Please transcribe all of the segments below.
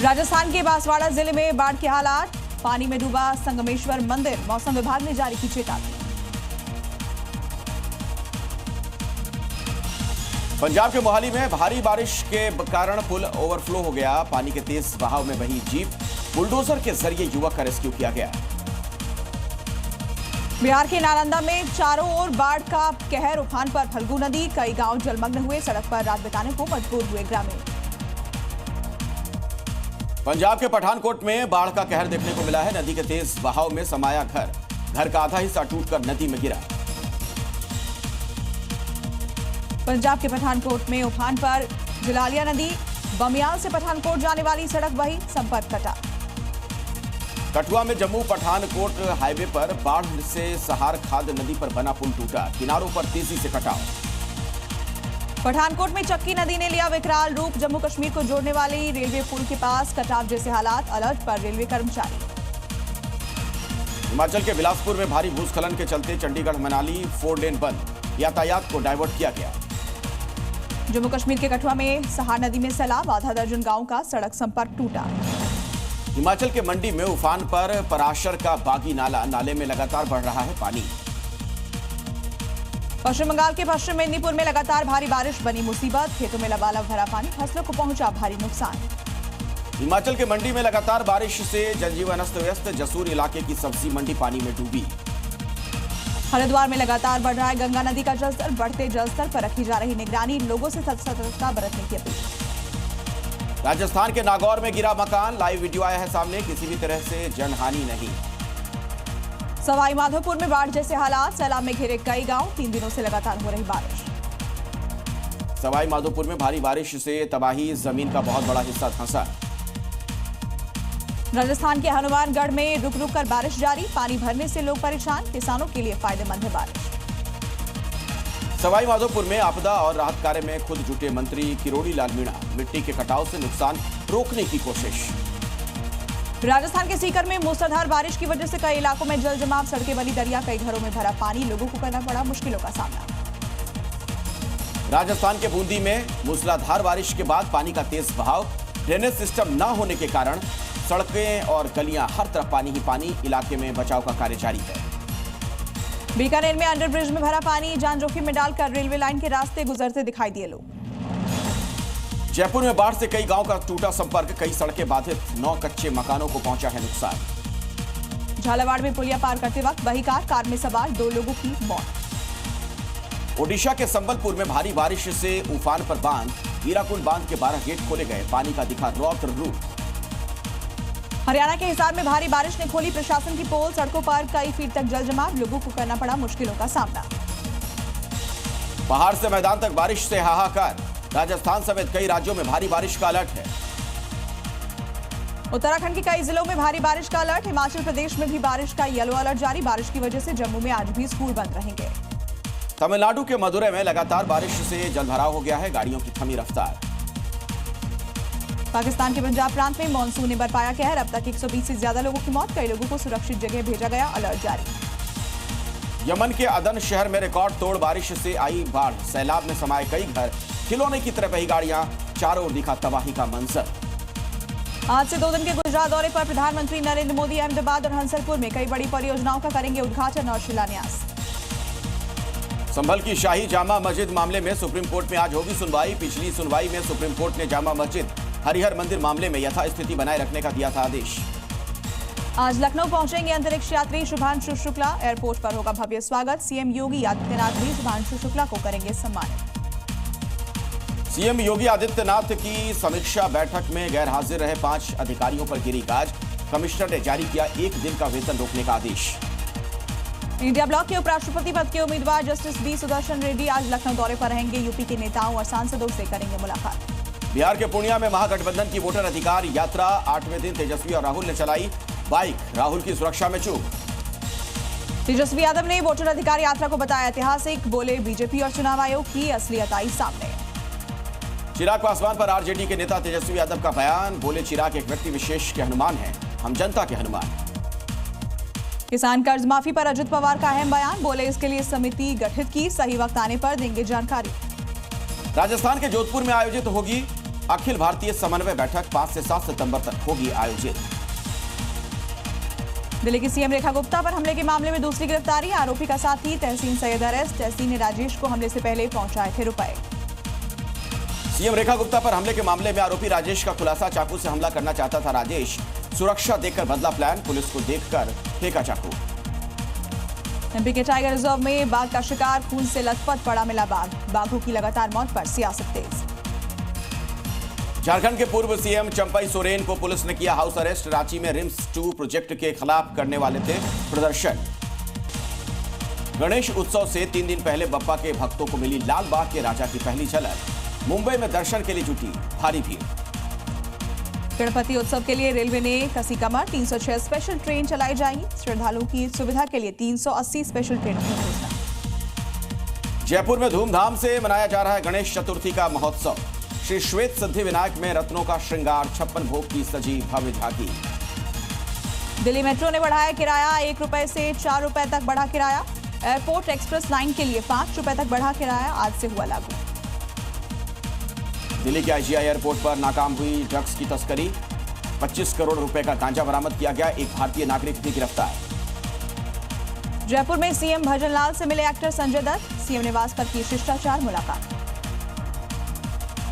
राजस्थान के बांसवाड़ा जिले में बाढ़ के हालात, पानी में डूबा संगमेश्वर मंदिर, मौसम विभाग ने जारी की चेतावनी। पंजाब के मोहाली में भारी बारिश के कारण पुल ओवरफ्लो हो गया। पानी के तेज बहाव में बही जीप, बुलडोजर के जरिए युवक का रेस्क्यू किया गया। बिहार के नालंदा में चारों ओर बाढ़ का कहर, उफान पर फल्गु नदी, कई गांव जलमग्न हुए, सड़क पर रात बिताने को मजबूर हुए ग्रामीण। पंजाब के पठानकोट में बाढ़ का कहर देखने को मिला है। नदी के तेज बहाव में समाया घर का आधा हिस्सा टूटकर नदी में गिरा। पंजाब के पठानकोट में उफान पर जिलालिया नदी, बमियाल से पठानकोट जाने वाली सड़क बही, संपर्क कटा। कठुआ में जम्मू पठानकोट हाईवे पर बाढ़ से सहार खाद नदी पर बना पुल टूटा, किनारों पर तेजी से कटाव। पठानकोट में चक्की नदी ने लिया विकराल रूप, जम्मू कश्मीर को जोड़ने वाली रेलवे पुल के पास कटाव जैसे हालात, अलर्ट पर रेलवे कर्मचारी। हिमाचल के बिलासपुर में भारी भूस्खलन के चलते चंडीगढ़ मनाली 4 लेन बंद, यातायात को डायवर्ट किया गया। जम्मू कश्मीर के कठुआ में सहार नदी में सैलाब, आधा दर्जन गांव का सड़क संपर्क टूटा। हिमाचल के मंडी में उफान पर पराशर का बागी नाले में लगातार बढ़ रहा है पानी। पश्चिम बंगाल के पश्चिम मेदिनीपुर में लगातार भारी बारिश बनी मुसीबत, खेतों में लबालब भरा पानी, फसलों को पहुंचा भारी नुकसान। हिमाचल के मंडी में लगातार बारिश से जनजीवन अस्त व्यस्त, जसूर इलाके की सब्जी मंडी पानी में डूबी। हरिद्वार में लगातार बढ़ रहा है गंगा नदी का जलस्तर, बढ़ते जलस्तर पर रखी जा रही निगरानी, लोगों से सतर्कता बरतने की अपील। राजस्थान के नागौर में गिरा मकान, लाइव वीडियो आया है सामने, किसी भी तरह से जनहानि नहीं। सवाई माधोपुर में बाढ़ जैसे हालात, सैलाब में घिरे कई गांव, 3 दिनों से लगातार हो रही बारिश। सवाई माधोपुर में भारी बारिश से तबाही, जमीन का बहुत बड़ा हिस्सा धंसा। राजस्थान के हनुमानगढ़ में रुक रुक कर बारिश जारी, पानी भरने से लोग परेशान, किसानों के लिए फायदेमंद है बारिश। सवाई माधोपुर में आपदा और राहत कार्य में खुद जुटे मंत्री किरोड़ी लाल मीणा, मिट्टी के कटाव से नुकसान रोकने की कोशिश। राजस्थान के सीकर में मूसलाधार बारिश की वजह से कई इलाकों में जल जमाव, सड़कें बनी दरिया, कई घरों में भरा पानी, लोगों को करना पड़ा मुश्किलों का सामना। राजस्थान के बूंदी में मूसलाधार बारिश के बाद पानी का तेज बहाव, ड्रेनेज सिस्टम न होने के कारण सड़कें और गलियां हर तरफ पानी ही पानी, इलाके में बचाव का कार्य जारी है। बीकानेर में अंडरब्रिज में भरा पानी, जान जोखिम में डालकर रेलवे लाइन के रास्ते गुजरते दिखाई दिए लोग। जयपुर में बाढ़ से कई गांव का टूटा संपर्क, कई सड़कें बाधित, 9 कच्चे मकानों को पहुंचा है नुकसान। झालावाड़ में पुलिया पार करते वक्त बही कार में सवार 2 लोगों की मौत। ओडिशा के संबलपुर में भारी बारिश से उफान पर बांध, हीराकुंड बांध के 12 गेट खोले गए, पानी का दिखा रौद्र रूप। हरियाणा के हिसार में भारी बारिश ने खोली प्रशासन की पोल, सड़कों पर कई फीट तक जल जमाव, लोगों को करना पड़ा मुश्किलों का सामना। पहाड़ से मैदान तक बारिश से हाहाकार, राजस्थान समेत कई राज्यों में भारी बारिश का अलर्ट है। उत्तराखंड के कई जिलों में भारी बारिश का अलर्ट, हिमाचल प्रदेश में भी बारिश का येलो अलर्ट जारी, बारिश की वजह से जम्मू में आज भी स्कूल बंद रहेंगे। तमिलनाडु के मदुरै में लगातार बारिश से जलभराव हो गया है, गाड़ियों की थमी रफ्तार। पाकिस्तान के पंजाब प्रांत में मानसून ने बरपाया कहर, अब तक 120 से ज्यादा लोगों की मौत, कई लोगों को सुरक्षित जगह भेजा गया, अलर्ट जारी। यमन के अदन शहर में रिकॉर्ड तोड़ बारिश से आई बाढ़, सैलाब में समाये कई घर, खिलौने की तरह बही गाड़ियां, चारों ओर दिखा तबाही का मंजर। आज से 2 दिन के गुजरात दौरे पर प्रधानमंत्री नरेंद्र मोदी अहमदाबाद और हंसलपुर में कई बड़ी परियोजनाओं का करेंगे उद्घाटन और शिलान्यास। संभल की शाही जामा मस्जिद मामले में सुप्रीम कोर्ट में आज होगी सुनवाई, पिछली सुनवाई में सुप्रीम कोर्ट ने जामा मस्जिद हरिहर मंदिर मामले में यथास्थिति बनाए रखने का दिया था आदेश। आज लखनऊ पहुंचेंगे अंतरिक्ष यात्री शुभांशु शुक्ला, एयरपोर्ट पर होगा भव्य स्वागत, सीएम योगी आदित्यनाथ भी शुभांशु शुक्ला को करेंगे सम्मानित। सीएम योगी आदित्यनाथ की समीक्षा बैठक में गैर हाजिर रहे 5 अधिकारियों पर गिरी गाज, कमिश्नर ने जारी किया 1 दिन का वेतन रोकने का आदेश। इंडिया ब्लॉक के उपराष्ट्रपति पद के उम्मीदवार जस्टिस बी सुदर्शन रेड्डी आज लखनऊ दौरे पर रहेंगे, यूपी के नेताओं और सांसदों से करेंगे मुलाकात। बिहार के पूर्णिया में महागठबंधन की वोटर अधिकार यात्रा, 8वें दिन तेजस्वी और राहुल ने चलाई बाइक, राहुल की सुरक्षा में चूक। तेजस्वी यादव ने वोटर अधिकार यात्रा को बताया ऐतिहासिक, बोले बीजेपी और चुनाव आयोग की असलियत आई सामने। चिराग पासवान पर आरजेडी के नेता तेजस्वी यादव का बयान, बोले चिराग एक व्यक्ति विशेष के हनुमान हैं, हम जनता के हनुमान। किसान कर्ज माफी पर अजित पवार का अहम बयान, बोले इसके लिए समिति गठित की, सही वक्त आने पर देंगे जानकारी। राजस्थान के जोधपुर में आयोजित होगी अखिल भारतीय समन्वय बैठक 5 से 7 सितंबर तक होगी आयोजित। दिल्ली की सीएम रेखा गुप्ता पर हमले के मामले में दूसरी गिरफ्तारी। आरोपी का साथी तहसीन सैयद अरेस्ट। तहसीन ने राजेश को हमले से पहले पहुंचाए थे रुपए। सीएम रेखा गुप्ता पर हमले के मामले में आरोपी राजेश का खुलासा। चाकू से हमला करना चाहता था राजेश, सुरक्षा देखकर बदला प्लान, पुलिस को देखकर फेंका चाकू। एमपी के टाइगर रिजर्व में बाघ का शिकार, खून से लथपथ पड़ा मिला बाघ। बाघों की लगातार मौत पर सियासत तेज। झारखंड के पूर्व सीएम चंपई सोरेन को पुलिस ने किया हाउस अरेस्ट। रांची में रिम्स 2 प्रोजेक्ट के खिलाफ करने वाले थे प्रदर्शन। गणेश उत्सव से 3 दिन पहले बप्पा के भक्तों को मिली लाल बाग के राजा की पहली झलक। मुंबई में दर्शन के लिए जुटी भारी भीड़। गणपति उत्सव के लिए रेलवे ने कसी कमर। 306 स्पेशल ट्रेन चलाई जाएंगी। श्रद्धालुओं की सुविधा के लिए 380 स्पेशल ट्रेनों की घोषणा। जयपुर में धूमधाम से मनाया जा रहा है गणेश चतुर्थी का महोत्सव। श्री श्वेत सिद्धि विनायक में रत्नों का श्रृंगार, 56 भोग की सजी भव्य झांकी। दिल्ली मेट्रो ने बढ़ाया किराया। 1 रुपए से 4 रुपए तक बढ़ा किराया। एयरपोर्ट एक्सप्रेस लाइन के लिए 5 रुपए तक बढ़ा किराया। आज से हुआ लागू। दिल्ली के आईजीआई एयरपोर्ट पर नाकाम हुई ड्रग्स की तस्करी। 25 करोड़ रुपए का गांजा बरामद किया गया। एक भारतीय नागरिक भी गिरफ्तार। जयपुर में सीएम भजनलाल से मिले एक्टर संजय दत्त। सीएम निवास पर की शिष्टाचार मुलाकात।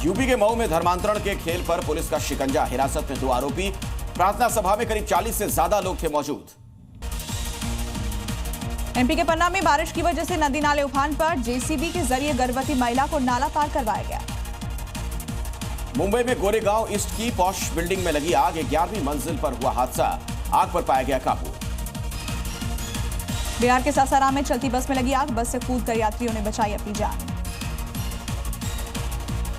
यूपी के मऊ में धर्मांतरण के खेल पर पुलिस का शिकंजा। हिरासत में 2 आरोपी। प्रार्थना सभा में करीब 40 से ज्यादा लोग थे मौजूद। एमपी के पन्ना में बारिश की वजह से नदी नाले उफान पर। जेसीबी के जरिए गर्भवती महिला को नाला पार करवाया गया। मुंबई में गोरेगांव ईस्ट की पॉश बिल्डिंग में लगी आग। 11वीं मंजिल पर हुआ हादसा। आग पर पाया गया काबू। बिहार के सासाराम में चलती बस में लगी आग। बस से कूदकर यात्रियों ने बचाई अपनी जान।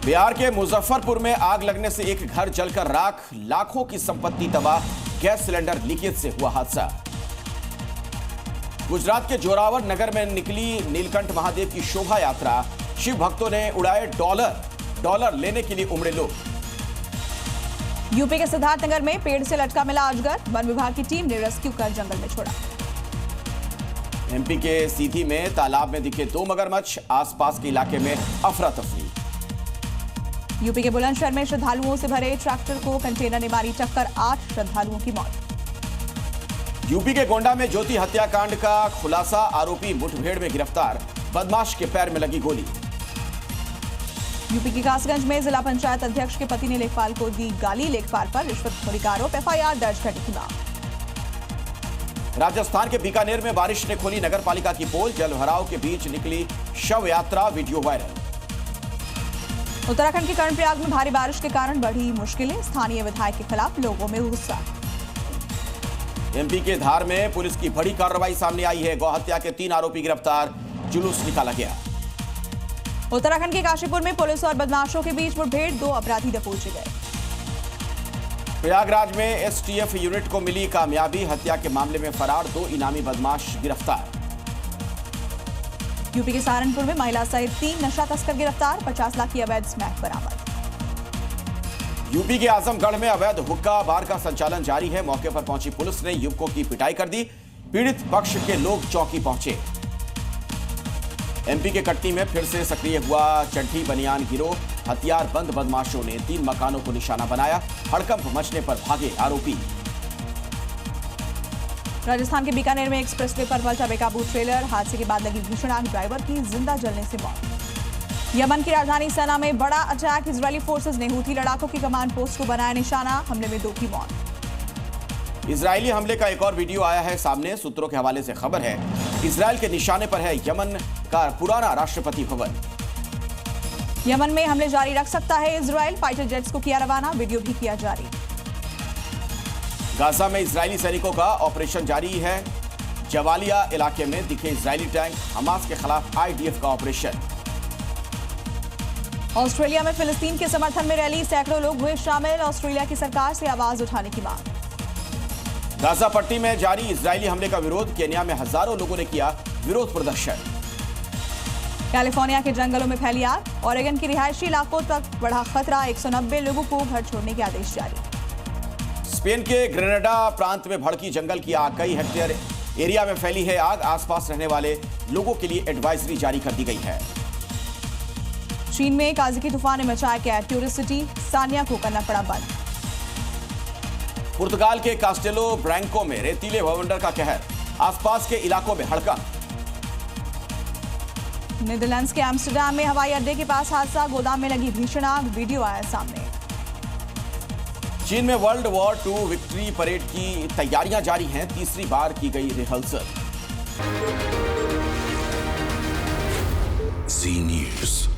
बिहार के मुजफ्फरपुर में आग लगने से एक घर जलकर राख, लाखों की संपत्ति तबाह। गैस सिलेंडर लीकेज से हुआ हादसा। गुजरात के जोरावर नगर में निकली नीलकंठ महादेव की शोभा यात्रा। शिव भक्तों ने उड़ाए डॉलर लेने के लिए उमड़े लोग। यूपी के सिद्धार्थनगर में पेड़ से लटका मिला अजगर। वन विभाग की टीम ने रेस्क्यू कर जंगल में छोड़ा। एमपी के सीधी में तालाब में दिखे 2 मगरमच्छ। आसपास के इलाके में अफरा तफरी। यूपी के बुलंदशहर में श्रद्धालुओं से भरे ट्रैक्टर को कंटेनर ने मारी टक्कर। 8 श्रद्धालुओं की मौत। यूपी के गोंडा में ज्योति हत्याकांड का खुलासा। आरोपी मुठभेड़ में गिरफ्तार। बदमाश के पैर में लगी गोली। यूपी की कासगंज में जिला पंचायत अध्यक्ष के पति ने लेखपाल को दी गाली। लेखपाल पर रिश्वतखोरी का आरोप। एफआईआर दर्ज करने की मांग। राजस्थान के बीकानेर में बारिश ने खोली नगर पालिका की पोल। जलभराव के बीच निकली शव यात्रा, वीडियो वायरल। उत्तराखंड के कर्णप्रयाग में भारी बारिश के कारण बढ़ी मुश्किलें। स्थानीय विधायक के खिलाफ लोगों में गुस्सा। एमपी के धार में पुलिस की बड़ी कार्रवाई सामने आई है। गौहत्या के 3 आरोपी गिरफ्तार। जुलूस निकाला गया। उत्तराखंड के काशीपुर में पुलिस और बदमाशों के बीच मुठभेड़। 2 अपराधी दबोचे गए। प्रयागराज में एसटीएफ यूनिट को मिली कामयाबी। हत्या के मामले में फरार 2 इनामी बदमाश गिरफ्तार। यूपी के सहारनपुर में महिला सहित 3 नशा तस्कर गिरफ्तार। 50 लाख की अवैध स्मैक बरामद। यूपी के आजमगढ़ में अवैध हुक्का बार का संचालन जारी है। मौके पर पहुंची पुलिस ने युवकों की पिटाई कर दी। पीड़ित पक्ष के लोग चौकी पहुंचे। एमपी के कटनी में फिर से सक्रिय हुआ चड्ढी बनियान गिरोह। हथियार बंद बदमाशों ने 3 मकानों को निशाना बनाया। हड़कंप मचने पर भागे आरोपी। राजस्थान के बीकानेर में एक्सप्रेसवे पर पलटा बेकाबू ट्रेलर। हादसे के बाद लगी भीषण आग। ड्राइवर की जिंदा जलने से मौत। यमन की राजधानी सना में बड़ा अटैक। इजरायली फोर्सेज ने हूथी लड़ाकों की कमांड पोस्ट को बनाया निशाना। हमले में 2 की मौत। इजरायली हमले का एक और वीडियो आया है सामने। सूत्रों के हवाले से खबर है इजरायल के निशाने पर है यमन का पुराना राष्ट्रपति भवन। यमन में हमले जारी रख सकता है इजरायल। फाइटर जेट्स को किया रवाना। वीडियो भी किया जारी। गाजा में इजरायली सैनिकों का ऑपरेशन जारी है। जवालिया इलाके में दिखे इजरायली टैंक। हमास के खिलाफ आईडीएफ का ऑपरेशन। ऑस्ट्रेलिया में फिलिस्तीन के समर्थन में रैली। सैकड़ों लोग हुए शामिल। ऑस्ट्रेलिया की सरकार से आवाज उठाने की मांग। गाजा पट्टी में जारी इजरायली हमले का विरोध। केन्या में हजारों लोगों ने किया विरोध प्रदर्शन। कैलिफोर्निया के जंगलों में फैली आग। ओरेगन के रिहायशी इलाकों तक बढ़ा खतरा। 190 लोगों को घर छोड़ने के आदेश जारी। स्पेन के ग्रेनेडा प्रांत में भड़की जंगल की आग। कई हेक्टेयर एरिया में फैली है आग। आसपास रहने वाले लोगों के लिए एडवाइजरी जारी कर दी गई है। चीन में काजिकी तूफान ने मचाया क्या टूरिस्ट सिटी, सानिया को करना पड़ा बंद। पुर्तगाल के कास्टेलो ब्रैंको में रेतीले भवंडर का कहर, आसपास के इलाकों में हड़कंप। नीदरलैंड्स के एम्स्टर्डम में हवाई अड्डे के पास हादसा, गोदाम में लगी भीषण आग, वीडियो आया सामने। चीन में वर्ल्ड वॉर 2 विक्ट्री परेड की तैयारियां जारी हैं, तीसरी बार की गई रिहर्सल। Zee News.